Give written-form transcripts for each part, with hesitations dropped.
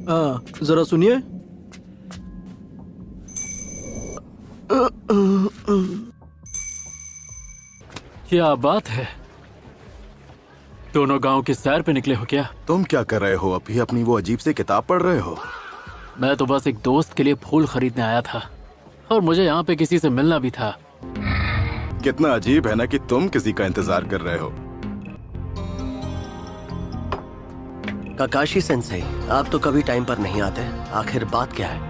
जरा सुनिए। क्या बात है, दोनों गांव की सैर पे निकले हो क्या? तुम क्या कर रहे हो? अभी अपनी वो अजीब सी किताब पढ़ रहे हो? मैं तो बस एक दोस्त के लिए फूल खरीदने आया था और मुझे यहाँ पे किसी से मिलना भी था। कितना अजीब है ना कि तुम किसी का इंतजार कर रहे हो। काकाशी सेंसेई, आप तो कभी टाइम पर नहीं आते, आखिर बात क्या है?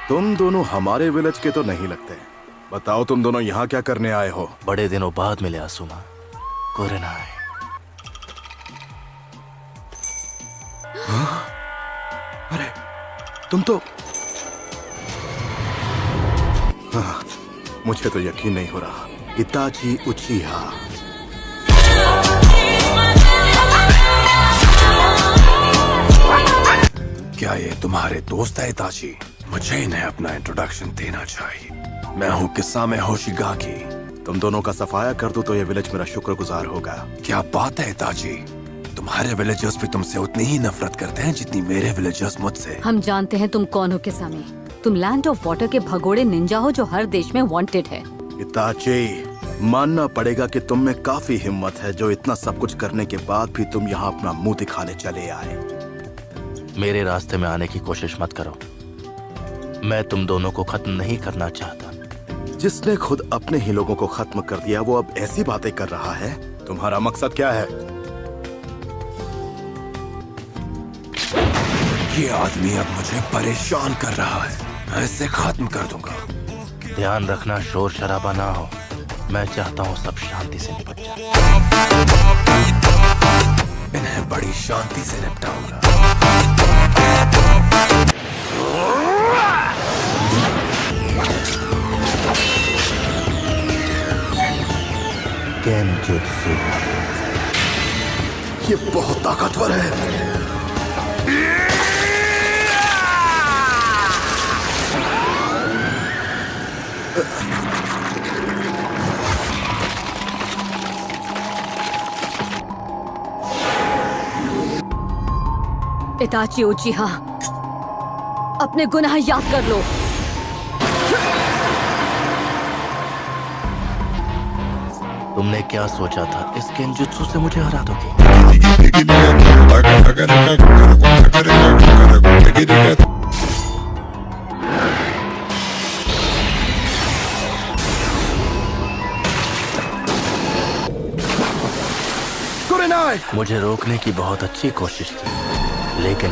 तुम दोनों हमारे विलेज के तो नहीं लगते। बताओ तुम दोनों यहाँ क्या करने आए हो? बड़े दिनों बाद मिले आसुमा। कुरेनाई। अरे तुम तो मुझे तो यकीन नहीं हो रहा। इताची उचिहा। क्या ये तुम्हारे दोस्त है इताची? मुझे इन्हें अपना इंट्रोडक्शन देना चाहिए। मैं हूँ किसामे होशिगाकी। तुम दोनों का सफाया कर दूं तो ये विलेज मेरा शुक्रगुजार होगा। क्या बात है इताची, तुम्हारे विलेजर्स भी तुमसे उतनी ही नफरत करते हैं जितनी मेरे विलेजर्स मुझसे। हम जानते हैं तुम कौन हो किसामे। तुम लैंड ऑफ वाटर के भगोड़े निंजा हो जो हर देश में वांटेड है। इताची, मानना पड़ेगा कि तुम में काफी हिम्मत है जो इतना सब कुछ करने के बाद भी तुम यहाँ अपना मुंह दिखाने चले आए। मेरे रास्ते में आने की कोशिश मत करो। मैं तुम दोनों को खत्म नहीं करना चाहता। जिसने खुद अपने ही लोगों को खत्म कर दिया वो अब ऐसी बातें कर रहा है। तुम्हारा मकसद क्या है? ये आदमी अब मुझे परेशान कर रहा है, मैं इसे खत्म कर दूंगा। ध्यान रखना शोर शराबा ना हो। मैं चाहता हूँ सब शांति से निपट जाए। इन्हें बड़ी शांति से निपटाऊंगा। केनजुत्सु। ये बहुत ताकतवर है। इताची उचिहा, अपने गुनाह याद कर लो। तुमने क्या सोचा था इस केनजुत्सु से मुझे हरा दोगे? मुझे रोकने की बहुत अच्छी कोशिश की, लेकिन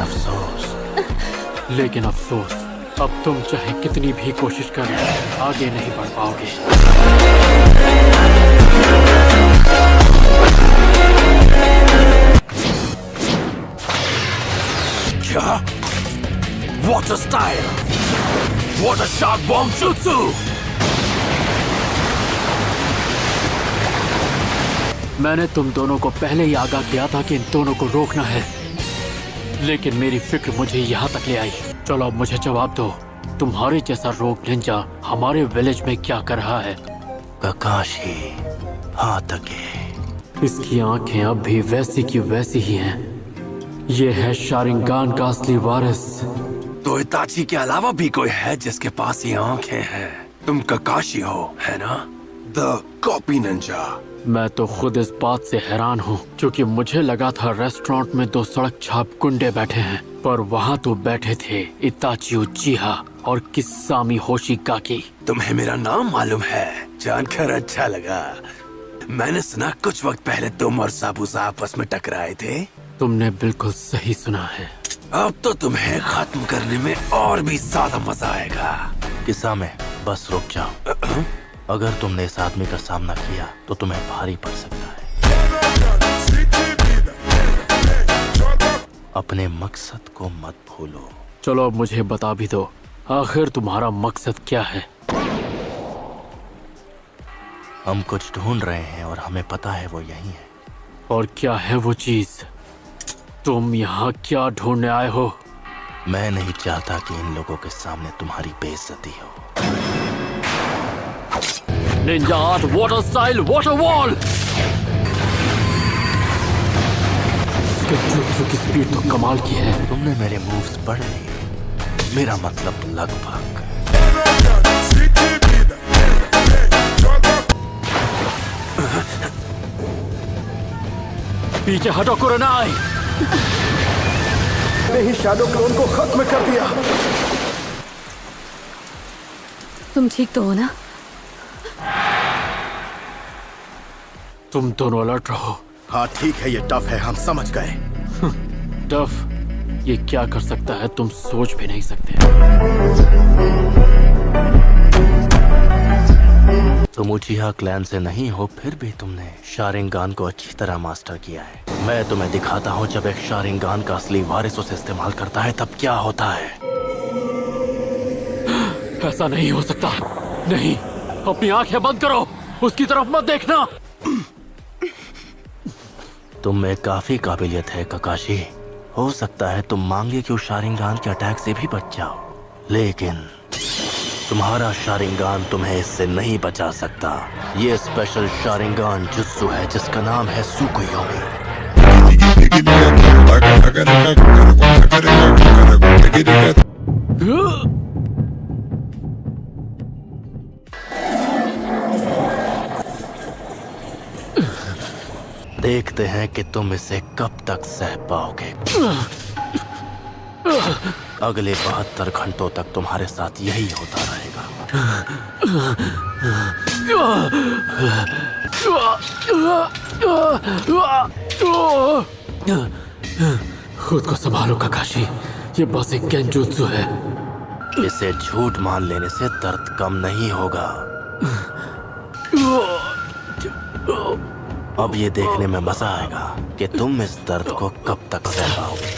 अफसोस अब तुम चाहे कितनी भी कोशिश कर लो आगे नहीं बढ़ पाओगे। क्या? What a style! What a sharp bomb jutsu! मैंने तुम दोनों को पहले ही आगाह किया था कि इन दोनों को रोकना है, लेकिन मेरी फिक्र मुझे यहाँ तक ले आई। चलो अब मुझे जवाब दो, तुम्हारे जैसा रोग निंजा हमारे विलेज में क्या कर रहा है? काकाशी हातके। इसकी आंखें अब भी वैसी की वैसी ही हैं। ये है शारिंगान का असली वारिस। तो इताची के अलावा भी कोई है जिसके पास ये आंखें हैं? तुम काकाशी हो, है ना? The copy Ninja. मैं तो खुद इस बात से हैरान हूँ, क्योंकि मुझे लगा था रेस्टोरेंट में दो सड़क छाप गुंडे बैठे हैं, पर वहाँ तो बैठे थे इताची उचिहा और किसामी होशिगाकी। तुम्हें मेरा नाम मालूम है? जानकर अच्छा लगा। मैंने सुना कुछ वक्त पहले तुम और साबुसा आपस में टकराए थे। तुमने बिल्कुल सही सुना है। अब तो तुम्हें खत्म करने में और भी ज्यादा मजा आएगा। किसामे, बस रुक जाओ। अगर तुमने इस आदमी का सामना किया तो तुम्हें भारी पड़ सकता है। अपने मकसद को मत भूलो। चलो अब मुझे बता भी दो, आखिर तुम्हारा मकसद क्या है? हम कुछ ढूंढ रहे हैं और हमें पता है वो यही है। और क्या है वो चीज? तुम यहाँ क्या ढूंढने आए हो? मैं नहीं चाहता कि इन लोगों के सामने तुम्हारी बेइज्जती हो। Ninja art water style water wall. इसके जुत्सु की स्पीड तो कमाल की है। तुमने मेरे मूव्स पढ़ लिए, मेरा मतलब लगभग। पीछे हटो कुरनाई। ने ही शैडो क्लोन को खत्म कर दिया। तुम ठीक तो हो ना? तुम दोनों अलर्ट रहो। हाँ ठीक है, ये टफ है, हम समझ गए। टफ ये क्या कर सकता है तुम सोच भी नहीं सकते। तुम उचिहा क्लैन से नहीं हो, फिर भी तुमने शारिंगान को अच्छी तरह मास्टर किया है। मैं तुम्हें दिखाता हूँ, जब एक शारिंगान का असली वारिस उसे इस्तेमाल करता है तब क्या होता है। ऐसा नहीं हो सकता। नहीं, अपनी आंखें बंद करो, उसकी तरफ मत देखना। तुम में काफी काबिलियत है ककाशी। हो सकता है तुम मांगे कि उस शारिंगान के अटैक से भी बच जाओ, लेकिन तुम्हारा शारिंगान तुम्हें इससे नहीं बचा सकता। ये स्पेशल शारिंगान जुत्सु है जिसका नाम है सुकुयोमी। देखते हैं कि तुम इसे कब तक सह पाओगे। अगले 72 घंटों तक तुम्हारे साथ यही होता रहेगा। खुद को संभालो ककाशी, ये बस एक गेंजुत्सु है। इसे झूठ मान लेने से दर्द कम नहीं होगा। अब ये देखने में मजा आएगा कि तुम इस दर्द को कब तक सह पाओगे।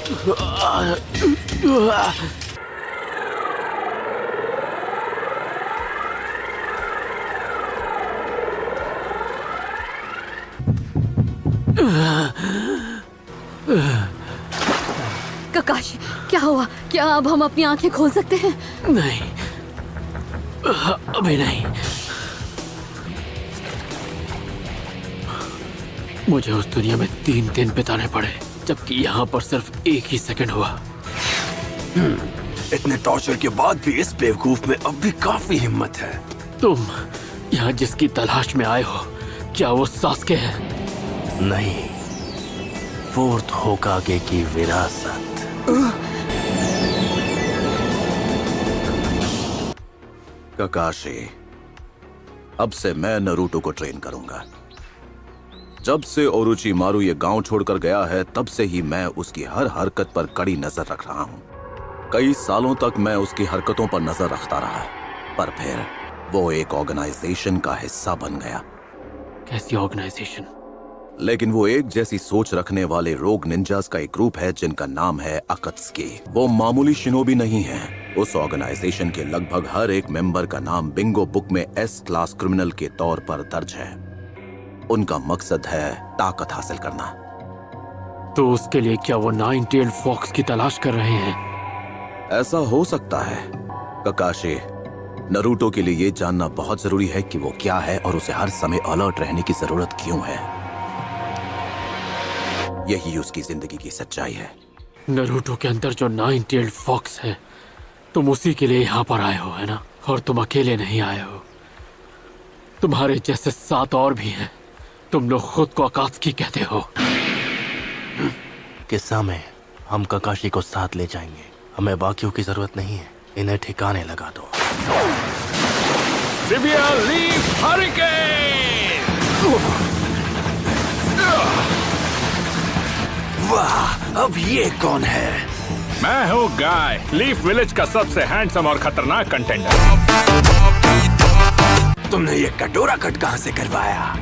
ककाशी, क्या हुआ? क्या अब हम अपनी आंखें खोल सकते हैं? नहीं, अभी नहीं। मुझे उस दुनिया में 3 दिन बिताने पड़े, जबकि यहाँ पर सिर्फ 1 ही सेकंड हुआ। इतने टॉर्चर के बाद भी इस बेवकूफ में अब भी काफी हिम्मत है। तुम यहाँ जिसकी तलाश में आए हो, क्या वो सास्के है? नहीं, फोर्थ होकागे की विरासत। ककाशी, अब से मैं नरूटो को ट्रेन करूंगा। जब से ओरोचिमारू ये गांव छोड़कर गया है, तब से ही मैं उसकी हर हरकत पर कड़ी नजर रख रहा हूं। कई सालों तक मैं उसकी हरकतों पर नजर रखता रहा, पर फिर वो एक ऑर्गेनाइजेशन का हिस्सा बन गया। कैसी ऑर्गेनाइजेशन? लेकिन वो एक जैसी सोच रखने वाले रोग निंजास का एक ग्रुप है जिनका नाम है अकत्सुकी। वो मामूली शिनोबी नहीं है। उस ऑर्गेनाइजेशन के लगभग हर एक मेंबर का नाम बिंगो बुक में S क्लास क्रिमिनल के तौर पर दर्ज है। उनका मकसद है ताकत हासिल करना। तो उसके लिए क्या वो 9-tailed फॉक्स की तलाश कर रहे हैं? ऐसा हो सकता है ककाशी। नरूटो के लिए ये जानना बहुत जरूरी है कि वो क्या है और उसे हर समय अलर्ट रहने की जरूरत क्यों है। यही उसकी जिंदगी की सच्चाई है। नरूटो के अंदर जो 9-tailed फॉक्स है, तुम उसी के लिए यहाँ पर आए हो, है ना? और तुम अकेले नहीं आए हो, तुम्हारे जैसे 7 और भी हैं। तुम लोग खुद को अकात्सुकी कहते हो। किस्सा में हम ककाशी को साथ ले जाएंगे। हमें बाकियों की जरूरत नहीं है। इन्हें ठिकाने लगा दो। Severe leaf hurricane! वाह, अब ये कौन है? मैं हूँ गाय, लीफ विलेज का सबसे हैंडसम और खतरनाक कंटेंडर। तुमने ये कटोरा कट कहाँ से करवाया?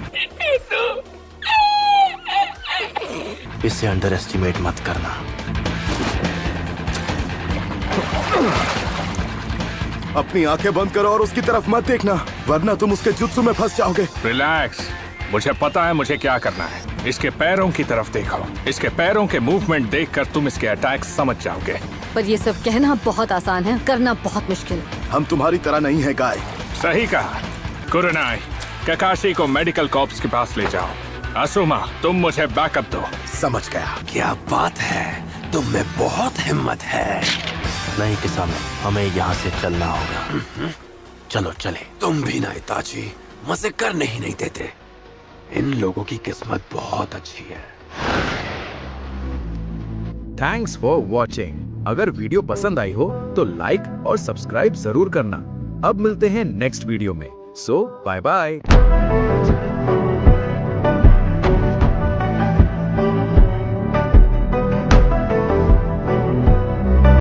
इसे अंडर एस्टिमेट मत करना। अपनी आंखें बंद करो और उसकी तरफ मत देखना, वरना तुम उसके जुत्सु में फंस जाओगे। रिलैक्स, मुझे पता है मुझे क्या करना है। इसके पैरों की तरफ देखो। इसके पैरों के मूवमेंट देखकर तुम इसके अटैक समझ जाओगे। पर ये सब कहना बहुत आसान है, करना बहुत मुश्किल। हम तुम्हारी तरह नहीं है गाय। सही कहा कुरनाई, ककाशी को मेडिकल कॉर्प्स के पास ले जाओ। असुमा, तुम मुझे बैकअप दो। समझ गया। क्या बात है, तुम में बहुत हिम्मत है। नहीं किसामे, हमें यहाँ से चलना होगा। चलो चले। तुम भी ना इताची, मजे करने ही नहीं देते। इन लोगों की किस्मत बहुत अच्छी है। Thanks for watching. अगर वीडियो पसंद आई हो तो लाइक और सब्सक्राइब जरूर करना। अब मिलते हैं नेक्स्ट वीडियो में। सो बाय बाय।